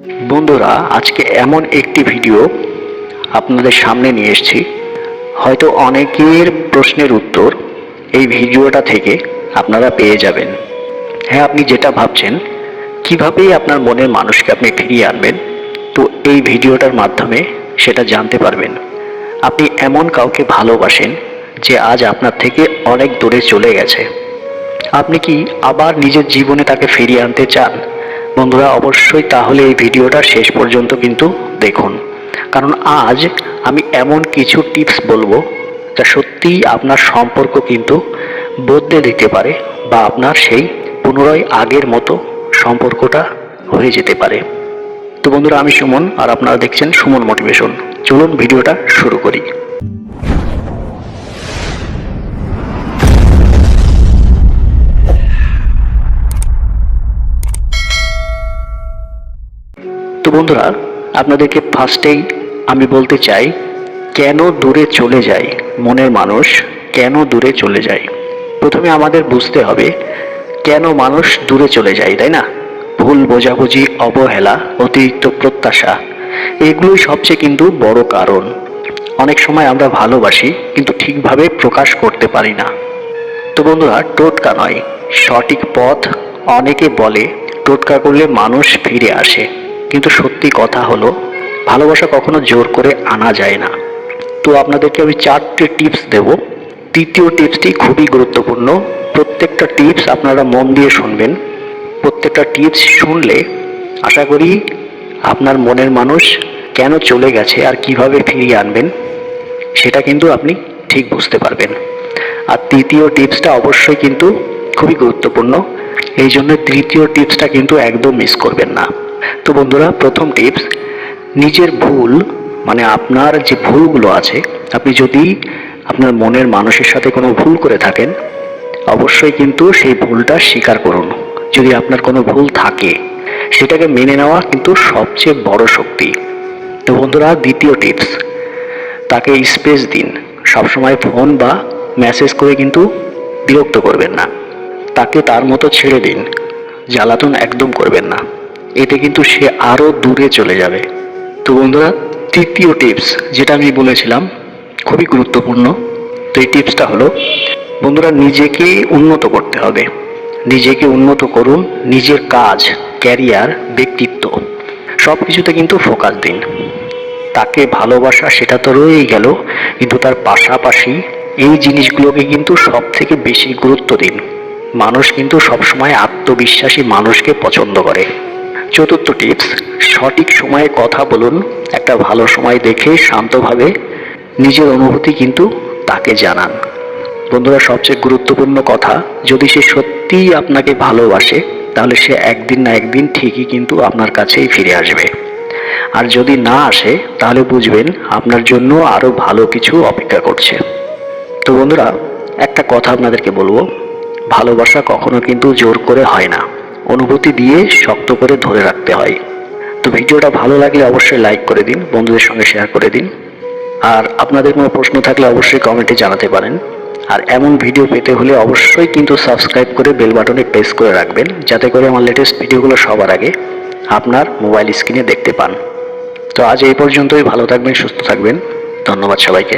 বন্ধুরা, আজকে এমন একটি ভিডিও আপনাদের সামনে নিয়ে এসেছি। হয়তো অনেকের প্রশ্নের উত্তর এই ভিডিওটা থেকে আপনারা পেয়ে যাবেন। হ্যাঁ, আপনি যেটা ভাবছেন কিভাবে আপনার মনের মানুষকে আপনি ফিরিয়ে আনবেন, তো এই ভিডিওটার মাধ্যমে সেটা জানতে পারবেন। আপনি এমন কাউকে ভালোবাসেন যে আজ আপনার থেকে অনেক দূরে চলে গেছে। আপনি কি আবার নিজের জীবনে তাকে ফিরিয়ে আনতে চান? বন্ধুরা, অবশ্যই তাহলে এই ভিডিওটা শেষ পর্যন্ত কিন্তু দেখুন, কারণ আজ আমি এমন কিছু টিপস বলবো যা সত্যিই আপনার সম্পর্ক কিন্তু বদলে দিতে পারে, বা আপনার সেই পুনরায় আগের মতো সম্পর্কটা হয়ে যেতে পারে। তো বন্ধুরা, আমি সুমন আর আপনারা দেখছেন সুমন মোটিভেশন। চলুন ভিডিওটা শুরু করি। তো বন্ধুরা, আপনাদেরকে ফার্স্টেই আমি বলতে চাই, কেন দূরে চলে যায় মনের মানুষ, কেন দূরে চলে যায়। প্রথমে আমাদের বুঝতে হবে কেন মানুষ দূরে চলে যায়, তাই না? ভুল বোঝাবুঝি, অবহেলা, অতিরিক্ত প্রত্যাশা, এগুলোই সবচেয়ে কিন্তু বড় কারণ। অনেক সময় আমরা ভালোবাসি কিন্তু ঠিকভাবে প্রকাশ করতে পারি না। তো বন্ধুরা, টোটকা নয়, সঠিক পথ। অনেকে বলে টোটকা করলে মানুষ ফিরে আসে, কিন্তু সত্যি কথা হলো ভালোবাসা কখনো জোর করে আনা যায় না। তো আপনাদেরকে আমি 4টে টিপস দেব। তৃতীয় টিপসটি খুবই গুরুত্বপূর্ণ। প্রত্যেকটা টিপস আপনারা মন দিয়ে শুনবেন। প্রত্যেকটা টিপস শুনলে আশা করি আপনার মনের মানুষ কেন চলে গেছে আর কিভাবে ফিরিয়ে আনবেন সেটা কিন্তু আপনি ঠিক বুঝতে পারবেন। আর তৃতীয় টিপসটা অবশ্যই কিন্তু খুবই গুরুত্বপূর্ণ, এই জন্য তৃতীয় টিপসটা কিন্তু একদম মিস করবেন না। তো বন্ধুরা, প্রথম টিপস, নিজের ভুল, মানে আপনার যে ভুলগুলো আছে, আপনি যদি আপনার মনের মানুষের সাথে কোনো ভুল করে থাকেন, অবশ্যই কিন্তু সেই ভুলটা স্বীকার করুন। যদি আপনার কোনো ভুল থাকে সেটাকে মেনে নেওয়া কিন্তু সবচেয়ে বড় শক্তি। তো বন্ধুরা, দ্বিতীয় টিপস, তাকে স্পেস দিন। সবসময় ফোন বা মেসেজ করে কিন্তু বিরক্ত করবেন না। তাকে তার মতো ছেড়ে দিন, জ্বালাতন একদম করবেন না। এতে কিন্তু সে আরও দূরে চলে যাবে। তো বন্ধুরা, তৃতীয় টিপস যেটা আমি বলেছিলাম খুবই গুরুত্বপূর্ণ। তো এই টিপসটা হলো, বন্ধুরা, নিজেকে উন্নত করতে হবে। নিজেকে উন্নত করুন, নিজের কাজ, ক্যারিয়ার, ব্যক্তিত্ব সব কিছুতে কিন্তু ফোকাস দিন। তাকে ভালোবাসা সেটা তো রয়েই গেল, কিন্তু তার পাশাপাশি এই জিনিসগুলোকে কিন্তু সব থেকে বেশি গুরুত্ব দিন। মানুষ কিন্তু সবসময় আত্মবিশ্বাসী মানুষকে পছন্দ করে। চতুর্থ টিপস, সঠিক সময়ে কথা বলুন। একটা ভালো সময় দেখে শান্তভাবে নিজের অনুভূতি কিন্তু তাকে জানান। বন্ধুরা, সবচেয়ে গুরুত্বপূর্ণ কথা, যদি সে সত্যিই আপনাকে ভালোবাসে তাহলে সে একদিন না একদিন ঠিকই কিন্তু আপনার কাছেই ফিরে আসবে। আর যদি না আসে তাহলে বুঝবেন আপনার জন্য আরও ভালো কিছু অপেক্ষা করছে। তো বন্ধুরা, একটা কথা আপনাদেরকে বলবো, ভালোবাসা কখনো কিন্তু জোর করে হয় না, অনুভূতি দিয়ে শক্ত করে ধরে রাখতে হয়। তো ভিডিওটা ভালো লাগলে অবশ্যই লাইক করে দিন, বন্ধুদের সঙ্গে শেয়ার করে দিন। আর আপনাদের কোনো প্রশ্ন থাকলে অবশ্যই কমেন্টে জানাতে পারেন। আর এমন ভিডিও পেতে হলে অবশ্যই কিন্তু সাবস্ক্রাইব করে বেল বাটনে প্রেস করে রাখবেন, যাতে করে আমার লেটেস্ট ভিডিওগুলো সবার আগে আপনার মোবাইল স্ক্রিনে দেখতে পান। তো আজ এই পর্যন্তই। ভালো থাকবেন, সুস্থ থাকবেন। ধন্যবাদ সবাইকে।